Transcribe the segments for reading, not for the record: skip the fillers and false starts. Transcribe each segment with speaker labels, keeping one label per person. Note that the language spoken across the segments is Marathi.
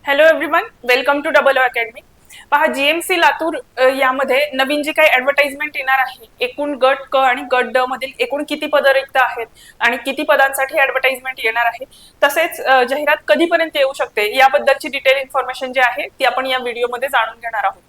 Speaker 1: Hello everyone, welcome to double academy. पहा, जीएमसी लातूर यामध्ये नवीन जी काही ऍडव्हर्टाइजमेंट येणार आहे, एकूण गट क आणि गट ड मधील एकूण किती पद रिक्त आहेत आणि किती पदांसाठी ऍडव्हर्टाइजमेंट येणार आहे, तसेच जाहिरात कधीपर्यंत येऊ शकते याबद्दलची डिटेल इन्फॉर्मेशन जी आहे ती आपण या व्हिडिओमध्ये जाणून घेणार आहोत.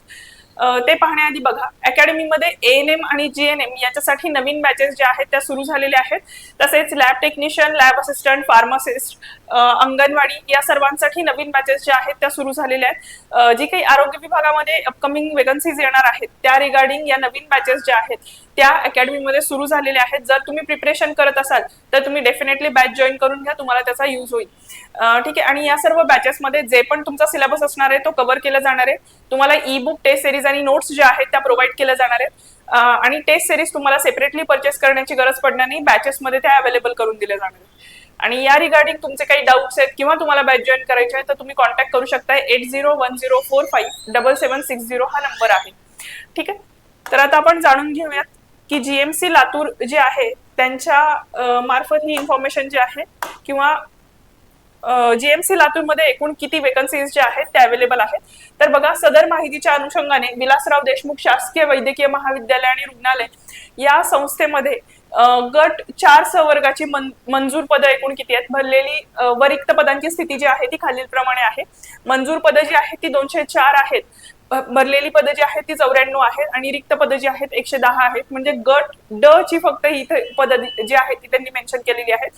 Speaker 1: ते पाहण्याआधी बघा, अकॅडमीमध्ये एएनएम आणि जीएनएम याच्यासाठी नवीन बॅचेस ज्या आहेत त्या सुरू झालेल्या आहेत. तसेच lab technician, lab assistant, pharmacist, anganwadi या सर्वांसाठी नवीन बॅचेस ज्या आहेत त्या सुरू झालेल्या आहेत. जी काही आरोग्य विभागामध्ये अपकमिंग वेकन्सीज येणार आहेत त्या रिगार्डिंग या नवीन बॅचेस ज्या आहेत त्या अकॅडमीमध्ये सुरू झालेल्या आहेत. जर तुम्ही प्रिपरेशन करत असाल तर तुम्ही डेफिनेटली बॅच जॉईन करून घ्या, तुम्हाला त्याचा यूज होईल. ठीक आहे. आणि या सर्व बॅचेसमध्ये जे पण तुमचा सिलेबस असणार आहे तो कव्हर केला जाणार आहे. तुम्हाला ई बुक, टेस्ट सिरीज आणि नोट्स ज्या आहेत त्या प्रोव्हाइड केल्या जाणार आहेत. आणि टेस्ट सिरीज तुम्हाला सेपरेटली परचेस करण्याची गरज पडणार नाही, बॅचेसमध्ये त्या अवेलेबल करून दिल्या जाणार आहेत. आणि या रिगार्डिंग तुमचे काही डाऊट्स आहेत किंवा तुम्हाला बॅच जॉईन करायचे आहे तर तुम्ही कॉन्टॅक्ट करू शकता. 8010457760 हा नंबर आहे. ठीक आहे. तर आता आपण जाणून घेऊयात की जीएमसी लातूर जे आहे त्यांच्या मार्फत ही इन्फॉर्मेशन जी आहे किंवा जीएमसी लातूरमध्ये एकूण किती वेकन्सीज ज्या आहेत त्या अवेलेबल आहेत. तर बघा, सदर माहितीच्या अनुषंगाने विलासराव देशमुख शासकीय वैद्यकीय महाविद्यालय आणि रुग्णालय या संस्थेमध्ये गट 4 स वर्गाची मंजूर पदं एकूण किती आहेत, भरलेली व रिक्त पदांची स्थिती जी आहे ती खालील प्रमाणे आहे. मंजूर पदं जी आहेत ती 204 आहेत, भरलेली पदं जी आहेत ती 94 आहेत आणि रिक्त पदं जी आहेत 110 आहेत. म्हणजे गट ड ची फक्त इथे पदं जी आहेत ती त्यांनी मेन्शन केलेली आहेत.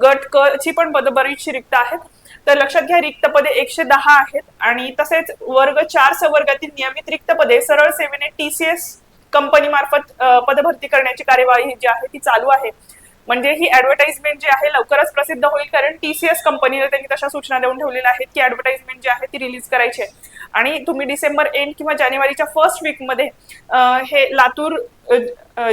Speaker 1: गट क ची पण पदं बरीचशी रिक्त आहेत. तर लक्षात घ्या, रिक्त पदे 110 आहेत. आणि तसेच वर्ग 4 स वर्गातील नियमित रिक्त पदे सरळ सेवेने टीसीएस कंपनी मार्फत पदभरती करण्याची कार्यवाही जी आहे ती चालू आहे. म्हणजे ही ऍडव्हर्टाइजमेंट जी आहे लवकरच प्रसिद्ध होईल, कारण टीसीएस कंपनीने त्यांनी तशा सूचना देऊन ठेवलेल्या आहेत की ऍडव्हर्टाइजमेंट जी आहे ती रिलीज करायची आहे. आणि तुम्ही डिसेंबर एंड किंवा जानेवारीच्या फर्स्ट वीक मध्ये हे लातूर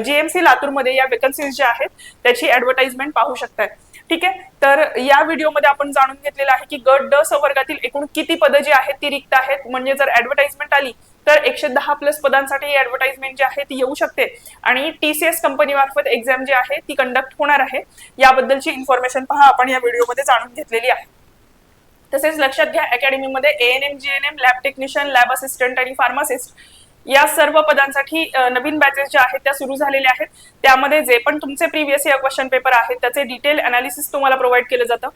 Speaker 1: जीएमसी लातूरमध्ये या वेकन्सीज ज्या आहेत त्याची ऍडव्हर्टाइजमेंट पाहू शकताय. ठीक आहे. तर या व्हिडिओमध्ये आपण जाणून घेतलेलं आहे की गट ड स वर्गातील एकूण किती पदं जी आहेत ती रिक्त आहेत. म्हणजे जर ऍडव्हर्टाइजमेंट आली तर 110 प्लस पदांसाठी ही ऍडव्हर्टाइजमेंट जी आहे ती येऊ शकते आणि टीसीएस कंपनी मार्फत एक्झाम जी आहे ती कंडक्ट होणार आहे. याबद्दलची इन्फॉर्मेशन पहा आपण या व्हिडिओमध्ये जाणून घेतलेली आहे. तसेच लक्षात घ्या, अकॅडमीमध्ये ANM, GNM, lab technician, lab assistant आणि फार्मासिस्ट या सर्व पदांसाठी नवीन बॅचेस ज्या आहेत त्या सुरू झालेल्या आहेत. त्यामध्ये जे पण तुमचे प्रिव्हियस इयर क्वेश्चन पेपर आहेत त्याचे डिटेल अनालिसिस तुम्हाला प्रोव्हाइड केलं जातं.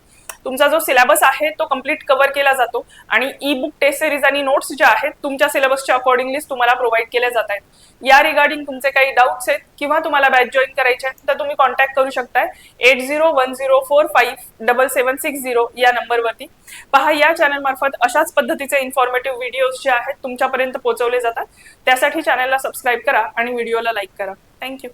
Speaker 1: तुमचा जो सिलेबस आहे तो कम्प्लीट कव्हर केला जातो आणि ई बुक, टेस्ट सिरीज आणि नोट्स ज्या आहेत तुमच्या सिलेबसच्या अकॉर्डिंगलीच तुम्हाला प्रोव्हाइड केल्या जात आहेत. या रिगार्डिंग तुमचे काही डाऊट्स आहेत किंवा तुम्हाला बॅच जॉईन करायचे आहेत तर तुम्ही कॉन्टॅक्ट करू शकताय 8010457760 या नंबरवरती. पहा, या चॅनल मार्फत अशाच पद्धतीचे इन्फॉर्मेटिव्ह व्हिडिओज जे आहेत तुमच्यापर्यंत पोहोचवले जातात. त्यासाठी चॅनलला सबस्क्राईब करा आणि व्हिडिओला लाईक करा. थँक्यू.